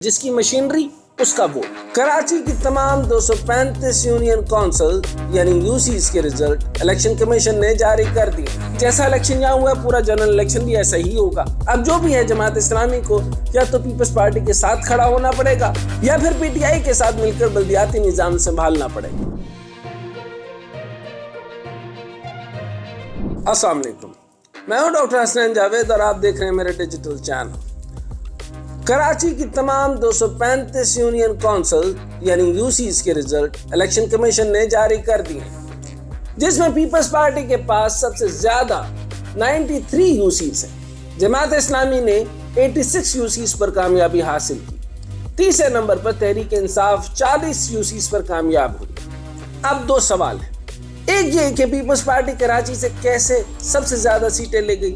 جس کی مشینری اس کا ووٹ۔ کراچی کی تمام 235 یونین کونسل یعنی یوسیز کے رزلٹ الیکشن کمیشن نے جاری کر دیے۔ جیسا الیکشن یہاں ہوا پورا جنرل الیکشن بھی ایسا ہی ہوگا۔ اب جو بھی ہے جماعت اسلامی کو یا تو پیپلز پارٹی کے ساتھ کھڑا ہونا پڑے گا یا پھر پی ٹی آئی کے ساتھ مل کر بلدیاتی نظام سنبھالنا پڑے گا۔ السلام علیکم، میں ہوں ڈاکٹر حسنین جاوید اور آپ دیکھ رہے ہیں میرے ڈیجیٹل چینل۔ کراچی کی تمام 235 یونین کونسل یعنی یوسیز کے رزلٹ الیکشن کمیشن نے جاری کر دیے، جس میں پیپلز پارٹی کے پاس سب سے زیادہ 93 یوسیز ہیں۔ جماعت اسلامی نے 86 یوسیز پر کامیابی حاصل کی۔ تیسرے نمبر پر تحریک انصاف 40 یوسیز پر کامیاب ہوئی۔ اب دو سوال ہیں، ایک یہ کہ پیپلز پارٹی کراچی سے کیسے سب سے زیادہ سیٹیں لے گئی،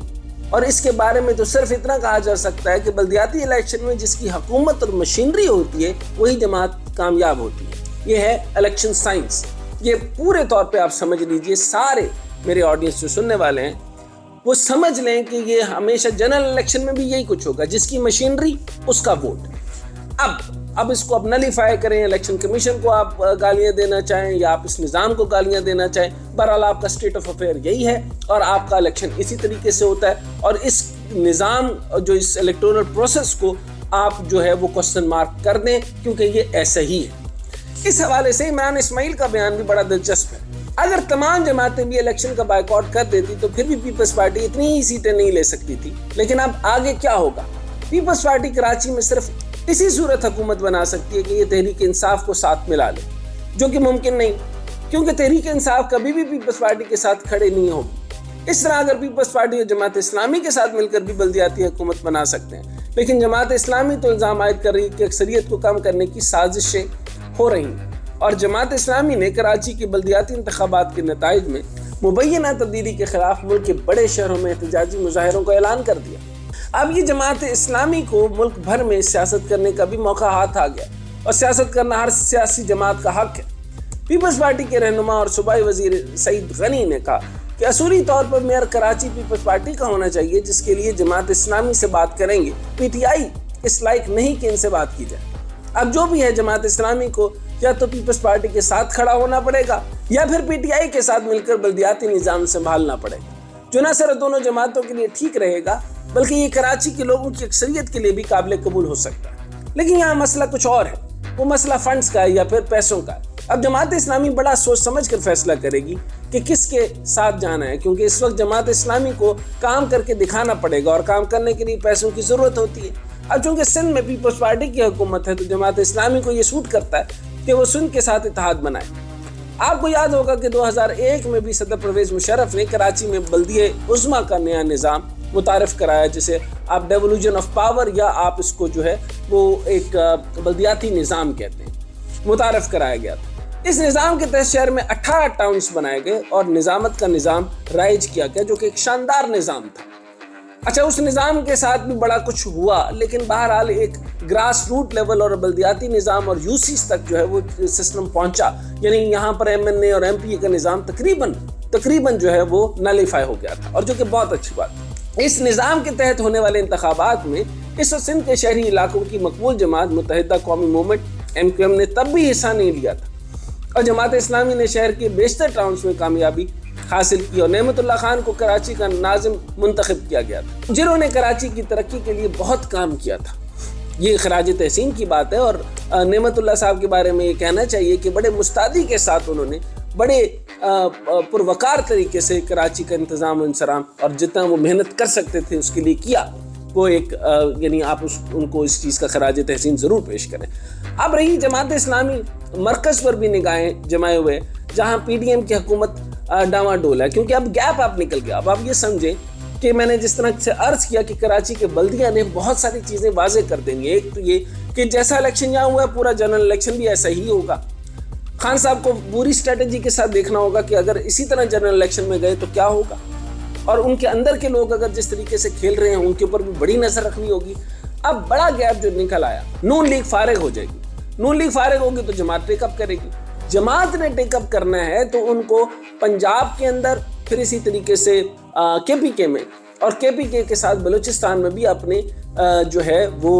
اور اس کے بارے میں تو صرف اتنا کہا جا سکتا ہے کہ بلدیاتی الیکشن میں جس کی حکومت اور مشینری ہوتی ہے وہی جماعت کامیاب ہوتی ہے۔ یہ ہے الیکشن سائنس۔ یہ پورے طور پہ آپ سمجھ لیجئے، سارے میرے آڈینس جو سننے والے ہیں وہ سمجھ لیں کہ یہ ہمیشہ جنرل الیکشن میں بھی یہی کچھ ہوگا، جس کی مشینری اس کا ووٹ۔ اب اس کو نلیفائی کریں، الیکشن کمیشن کو آپ گالیاں دینا چاہیں یا آپ اس نظام کو گالیاں دینا چاہیں، بہرحال آپ کا اسٹیٹ آف افیئر یہی ہے اور آپ کا الیکشن اسی طریقے سے ہوتا ہے، اور اس نظام جو اس الیکٹورل پروسیس کو آپ جو ہے وہ کوسچن مارک کر دیں، کیونکہ یہ ایسا ہی ہے۔ اس حوالے سے عمران اسماعیل کا بیان بھی بڑا دلچسپ ہے۔ اگر تمام جماعتیں بھی الیکشن کا بائیکاٹ کر دیتی تو پھر بھی پیپلز پارٹی اتنی ہی سیٹیں نہیں لے سکتی تھی، لیکن اب آگے کیا ہوگا؟ پیپلز پارٹی کراچی میں صرف اسی صورت حکومت بنا سکتی ہے کہ یہ تحریک انصاف کو ساتھ ملا لے، جو کہ ممکن نہیں، کیونکہ تحریک انصاف کبھی بھی پیپلز پارٹی کے ساتھ کھڑے نہیں ہوگی۔ اس طرح اگر پیپلز پارٹی اور جماعت اسلامی کے ساتھ مل کر بھی بلدیاتی حکومت بنا سکتے ہیں، لیکن جماعت اسلامی تو الزام عائد کر رہی ہے کہ اکثریت کو کم کرنے کی سازشیں ہو رہی ہیں، اور جماعت اسلامی نے کراچی کے بلدیاتی انتخابات کے نتائج میں مبینہ تبدیلی کے خلاف ملک کے بڑے شہروں میں احتجاجی مظاہروں کا اعلان کر دیا۔ اب یہ جماعت اسلامی کو ملک بھر میں سیاست کرنے کا بھی موقع ہاتھ آ گیا، اور سیاست کرنا ہر سیاسی جماعت کا حق ہے۔ پیپلز پارٹی کے رہنما اور صوبائی وزیر سعید غنی نے کہا کہ اصولی طور پر میئر کراچی پیپلز پارٹی کا ہونا چاہیے، جس کے لیے جماعت اسلامی سے بات کریں گے۔ پی ٹی آئی اس لائق نہیں کہ ان سے بات کی جائے۔ اب جو بھی ہے جماعت اسلامی کو یا تو پیپلز پارٹی کے ساتھ کھڑا ہونا پڑے گا یا پھر پی ٹی آئی کے ساتھ مل کر بلدیاتی نظام سنبھالنا پڑے گا، جو نہ صرف دونوں جماعتوں کے لیے ٹھیک رہے گا بلکہ یہ کراچی کے لوگوں کی اکثریت کے لیے بھی قابل قبول ہو سکتا ہے۔ لیکن یہاں مسئلہ کچھ اور ہے، وہ مسئلہ فنڈز کا ہے یا پھر پیسوں کا ہے۔ اب جماعت اسلامی بڑا سوچ سمجھ کر فیصلہ کرے گی کہ کس کے ساتھ جانا ہے، کیونکہ اس وقت جماعت اسلامی کو کام کر کے دکھانا پڑے گا، اور کام کرنے کے لیے پیسوں کی ضرورت ہوتی ہے۔ اب چونکہ سندھ میں پیپلز پارٹی کی حکومت ہے تو جماعت اسلامی کو یہ سوٹ کرتا ہے کہ وہ سندھ کے ساتھ اتحاد بنائے۔ آپ کو یاد ہوگا کہ 2001 میں بھی صدر پرویز مشرف نے کراچی میں بلدیہ عظمیٰ کا نیا نظام متعارف کرایا، جسے آپ ڈیولوژن آف پاور یا آپ اس کو جو ہے وہ ایک بلدیاتی نظام کہتے ہیں، متعارف کرایا گیا تھا۔ اس نظام کے تحت شہر میں 18 ٹاؤنز بنائے گئے اور نظامت کا نظام رائج کیا گیا، جو کہ ایک شاندار نظام تھا۔ اچھا، اس نظام کے ساتھ بھی بڑا کچھ ہوا، لیکن بہرحال ایک گراس روٹ لیول اور بلدیاتی نظام اور یوسیز تک جو ہے وہ سسٹم پہنچا، یعنی یہاں پر ایم این اے اور ایم پی اے کا نظام تقریباً جو ہے وہ نلیفائی ہو گیا تھا، اور جو کہ بہت اچھی بات ہے۔ اس نظام کے تحت ہونے والے انتخابات میں اس وقت سندھ کے شہری علاقوں کی مقبول جماعت متحدہ قومی موومنٹ MQM نے تب بھی حصہ نہیں لیا تھا، اور جماعت اسلامی نے شہر کے بیشتر ٹاؤنز میں کامیابی حاصل کی، اور نعمت اللہ خان کو کراچی کا ناظم منتخب کیا گیا تھا، جنہوں نے کراچی کی ترقی کے لیے بہت کام کیا تھا۔ یہ خراج تحسین کی بات ہے، اور نعمت اللہ صاحب کے بارے میں یہ کہنا چاہیے کہ بڑے مستعدی کے ساتھ انہوں نے بڑے پروقار طریقے سے کراچی کا انتظام و انصرام اور جتنا وہ محنت کر سکتے تھے اس کے لیے کیا، وہ ایک یعنی آپ ان کو اس چیز کا خراج تحسین ضرور پیش کریں۔ اب رہی جماعت اسلامی مرکز پر بھی نگاہیں جمائے ہوئے، جہاں پی ڈی ایم کی حکومت ڈاواں ڈول ہے، کیونکہ اب گیپ آپ نکل گیا۔ اب آپ یہ سمجھیں کہ میں نے جس طرح سے عرض کیا کہ کراچی کے بلدیہ نے بہت ساری چیزیں واضح کر دیں گے۔ ایک تو یہ کہ جیسا الیکشن یہاں ہوا ہے پورا جنرل الیکشن بھی ایسا ہی ہوگا۔ خان صاحب کو پوری اسٹریٹجی کے ساتھ دیکھنا ہوگا کہ اگر اسی طرح جنرل الیکشن میں گئے تو کیا ہوگا، اور ان کے اندر کے لوگ اگر جس طریقے سے کھیل رہے ہیں ان کے اوپر بھی بڑی نظر رکھنی ہوگی۔ اب بڑا گیپ جو نکل آیا، نون لیگ فارغ ہو جائے گی، نون لیگ فارغ ہوگی تو جماعت ٹیک اپ کرے گی۔ جماعت نے ٹیک اپ کرنا ہے تو ان کو پنجاب کے اندر، پھر اسی طریقے سے کے پی کے میں اور KPK کے ساتھ بلوچستان میں بھی اپنے جو ہے وہ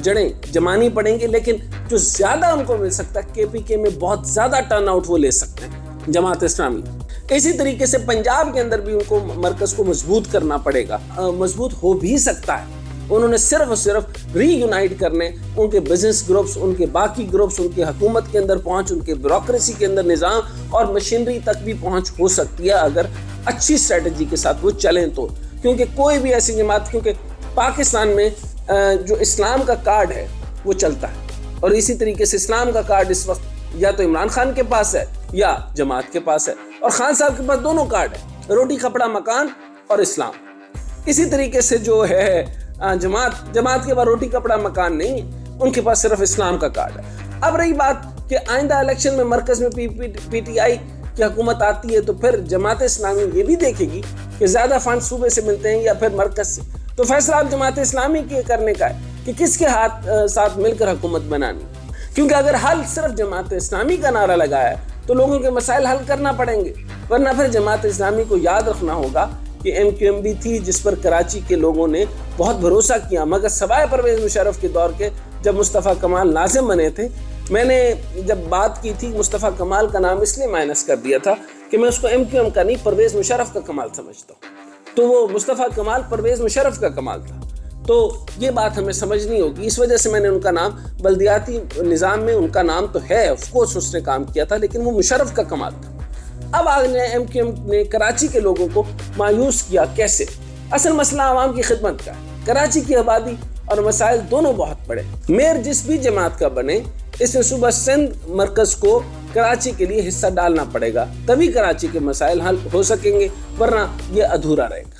جڑیں جمانی پڑیں گے، لیکن جو زیادہ ان کو مل سکتا ہے KPK میں بہت زیادہ ٹرن آؤٹ وہ لے سکتے ہیں جماعت اسلامی۔ اسی طریقے سے پنجاب کے اندر بھی ان کو مرکز کو مضبوط کرنا پڑے گا، مضبوط ہو بھی سکتا ہے۔ انہوں نے صرف اور صرف ری یونائٹ کرنے، ان کے بزنس گروپس، ان کے باقی گروپس، ان کے حکومت کے اندر پہنچ، ان کے بیوروکریسی کے اندر نظام اور مشینری تک بھی پہنچ ہو سکتی ہے اگر اچھی اسٹریٹجی کے ساتھ وہ چلیں تو، کیونکہ کوئی بھی ایسی جماعت، کیونکہ پاکستان میں جو اسلام کا کارڈ ہے وہ چلتا ہے، اور اسی طریقے سے اسلام کا کارڈ اس وقت یا تو عمران خان کے پاس ہے یا جماعت کے پاس ہے، اور خان صاحب کے پاس دونوں کارڈ ہیں، روٹی کپڑا مکان اور اسلام۔ اسی طریقے سے جو ہے جماعت کے پاس روٹی کپڑا مکان نہیں ہے، ان کے پاس صرف اسلام کا کارڈ ہے۔ اب رہی بات کہ آئندہ الیکشن میں مرکز میں PTI کی حکومت آتی ہے تو پھر جماعت اسلامی یہ بھی دیکھے گی کہ زیادہ فنڈ صوبے سے ملتے ہیں یا پھر مرکز سے، تو فیصلہ اب جماعت اسلامی کے کرنے کا ہے کہ کس کے ساتھ مل کر حکومت بنانی، کیونکہ اگر حل صرف جماعت اسلامی کا نعرہ لگایا ہے تو لوگوں کے مسائل حل کرنا پڑیں گے، ورنہ پھر جماعت اسلامی کو یاد رکھنا ہوگا کہ MQM بھی تھی جس پر کراچی کے لوگوں نے بہت بھروسہ کیا، مگر سوائے پرویز مشرف کے دور کے جب مصطفیٰ کمال ناظم بنے تھے، میں نے جب بات کی تھی مصطفیٰ کمال کا نام اس لیے مائنس کر دیا تھا کہ میں اس کو MQM کا نہیں پرویز مشرف کا کمال سمجھتا ہوں، تو وہ مصطفیٰ کمال پرویز مشرف کا کمال تھا، تو یہ بات ہمیں سمجھنی ہوگی، اس وجہ سے میں نے ان کا نام بلدیاتی نظام میں ان کا نام تو ہے، آف کورس اس نے کام کیا تھا، لیکن وہ مشرف کا کمال تھا۔ اب آگے MQM نے کراچی کے لوگوں کو مایوس کیا کیسے؟ اصل مسئلہ عوام کی خدمت کا ہے، کراچی کی آبادی اور مسائل دونوں بہت بڑے، میئر جس بھی جماعت کا بنے اس میں صوبہ سندھ مرکز کو کراچی کے لیے حصہ ڈالنا پڑے گا، تبھی کراچی کے مسائل حل ہو سکیں گے، ورنہ یہ ادھورا رہے گا۔